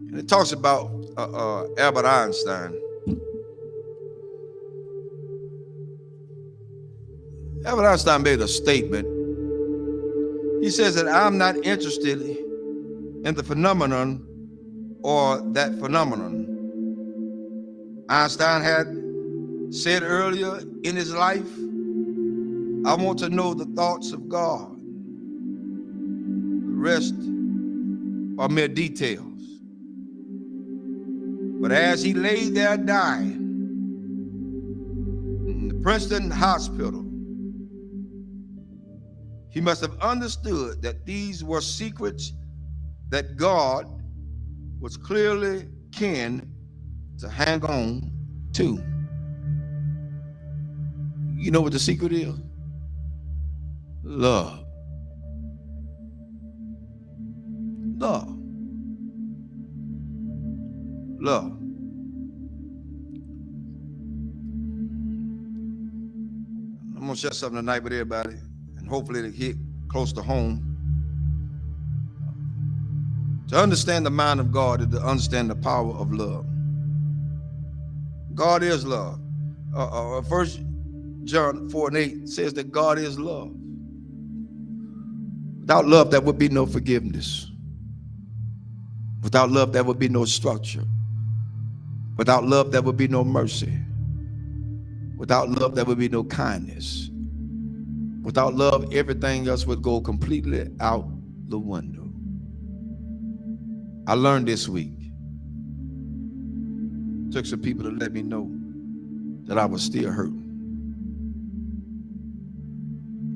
And it talks about Albert Einstein. Albert Einstein made a statement. He says that I'm not interested in the phenomenon or that phenomenon. Einstein had said earlier in his life, I want to know the thoughts of God. The rest are mere details. But as he lay there dying in the Princeton hospital, he must have understood that these were secrets that God was clearly keen to hang on to. You know what the secret is? Love. Love. Love. I'm going to share something tonight with everybody, and hopefully it'll hit close to home. To understand the mind of God is to understand the power of love. God is love. 1 John 4:8 says that God is love. Without love, there would be no forgiveness. Without love, there would be no structure. Without love, there would be no mercy. Without love, there would be no kindness. Without love, everything else would go completely out the window. I learned this week. Took some people to let me know that I was still hurting.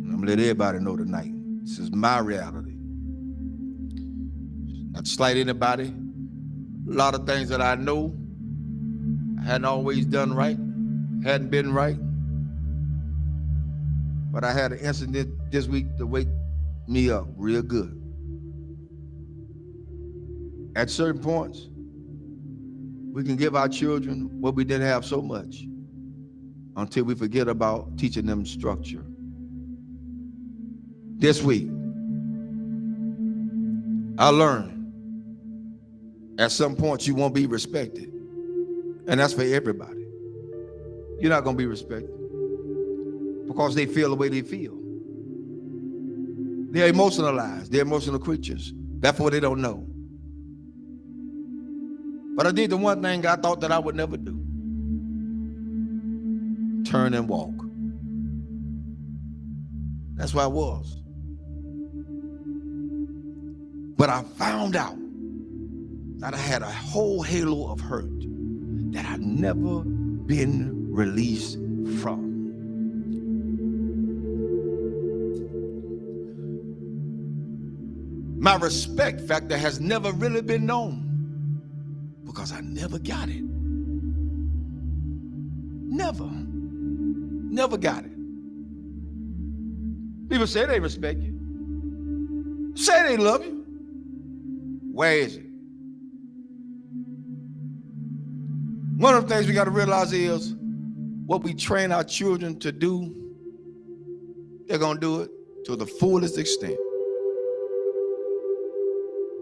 And I'm gonna let everybody know tonight. This is my reality. Not to slight anybody. A lot of things that I know I hadn't always done right, hadn't been right. But I had an incident this week to wake me up real good. At certain points, we can give our children what we didn't have so much until we forget about teaching them structure. This week, I learned at some point you won't be respected. And that's for everybody. You're not going to be respected because they feel the way they feel. They're emotionalized. They're emotional creatures. Therefore, they don't know. But I did the one thing I thought that I would never do. Turn and walk. That's where I was. But I found out that I had a whole halo of hurt that I'd never been released from. My respect factor has never really been known because I never got it. Never got it. People say they respect you. Say they love you. Where is it? One of the things we got to realize is what we train our children to do, they're going to do it to the fullest extent.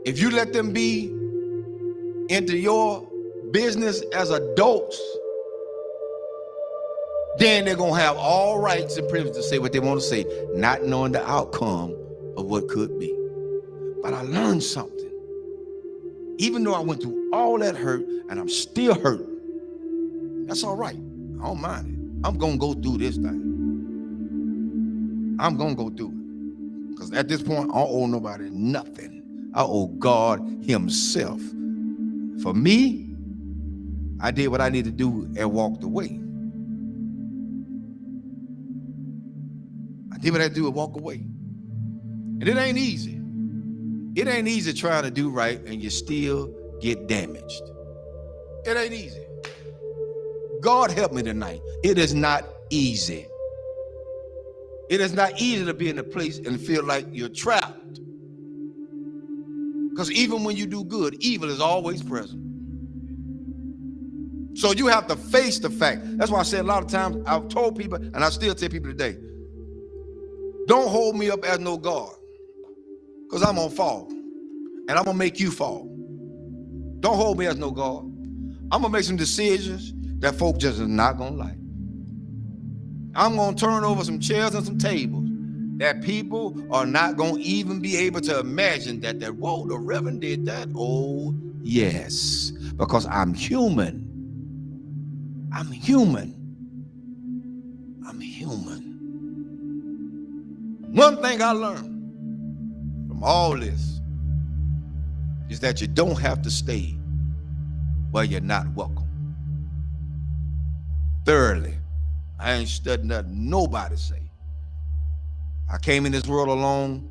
If you let them be into your business as adults, then they're going to have all rights and privileges to say what they want to say, not knowing the outcome of what could be. But I learned something. Even though I went through all that hurt and I'm still hurting, that's all right. I don't mind it. I'm going to go through this thing. I'm going to go through it. Because at this point, I don't owe nobody nothing. I owe God himself. For me, I did what I needed to do and walked away. I did what I had to do and walk away. And it ain't easy. It ain't easy trying to do right and you still get damaged. It ain't easy. God help me tonight. It is not easy. It is not easy to be in a place and feel like you're trapped. Because even when you do good, evil is always present. So you have to face the fact. That's why I said a lot of times, I've told people, and I still tell people today, don't hold me up as no God. Because I'm going to fall. And I'm going to make you fall. Don't hold me as no God. I'm going to make some decisions that folk just is not going to like. I'm going to turn over some chairs and some tables that people are not going to even be able to imagine that, whoa, the Reverend did that. Oh, yes, because I'm human. I'm human. I'm human. One thing I learned from all this is that you don't have to stay where you're not welcome. Thirdly, I ain't studying nothing nobody say. I came in this world alone.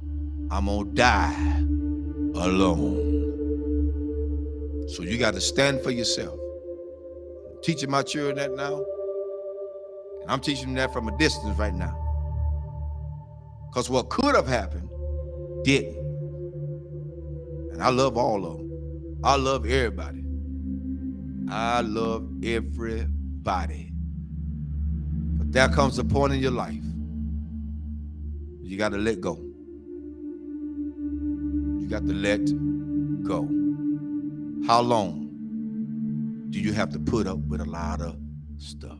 I'm gonna die alone. So you got to stand for yourself. I'm teaching my children that now, and I'm teaching them that from a distance right now. Because what could have happened didn't. And I love all of them. I love everybody. I love everybody. But there comes a point in your life you got to let go. You got to let go. How long do you have to put up with a lot of stuff?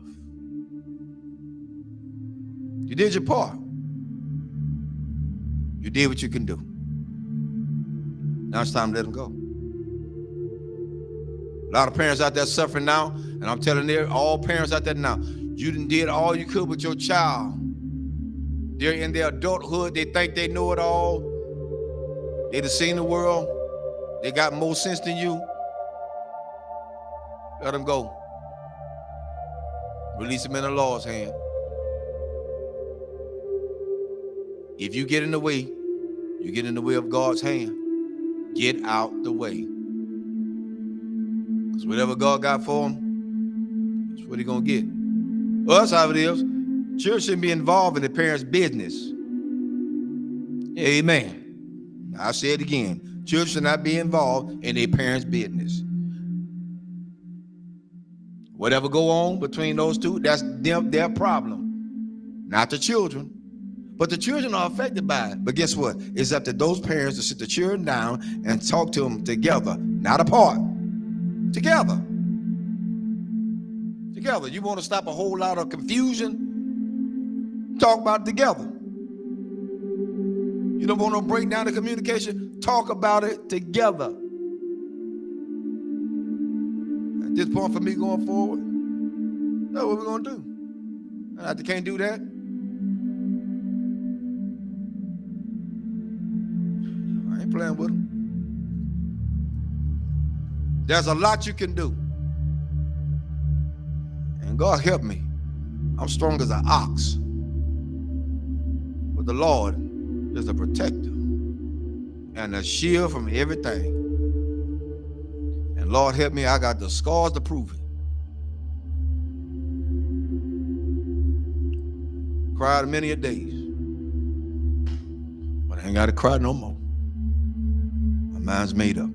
You did your part. You did what you can do. Now it's time to let them go. A lot of parents out there suffering now, and I'm telling all parents out there now, you done did all you could with your child. They're in their adulthood. They think they know it all. They done seen the world. They got more sense than you. Let them go. Release them in the Lord's hand. If you get in the way, you get in the way of God's hand. Get out the way. Because whatever God got for them, that's what he's going to get. Well, that's how it is. Children shouldn't be involved in the parents' business. Amen. I'll say it again. Children should not be involved in their parents' business. Whatever go on between those two, that's their problem. Not the children. But the children are affected by it. But guess what? It's up to those parents to sit the children down and talk to them together, not apart. Together. Together. You want to stop a whole lot of confusion? Talk about it together. You don't want to break down the communication? Talk about it together. At this point for me going forward, that's what we're going to do. And if they can't do that, I ain't playing with them. There's a lot you can do. And God help me. I'm strong as an ox. But the Lord is a protector and a shield from everything. And Lord help me, I got the scars to prove it. Cried many a days. But I ain't got to cry no more. My mind's made up.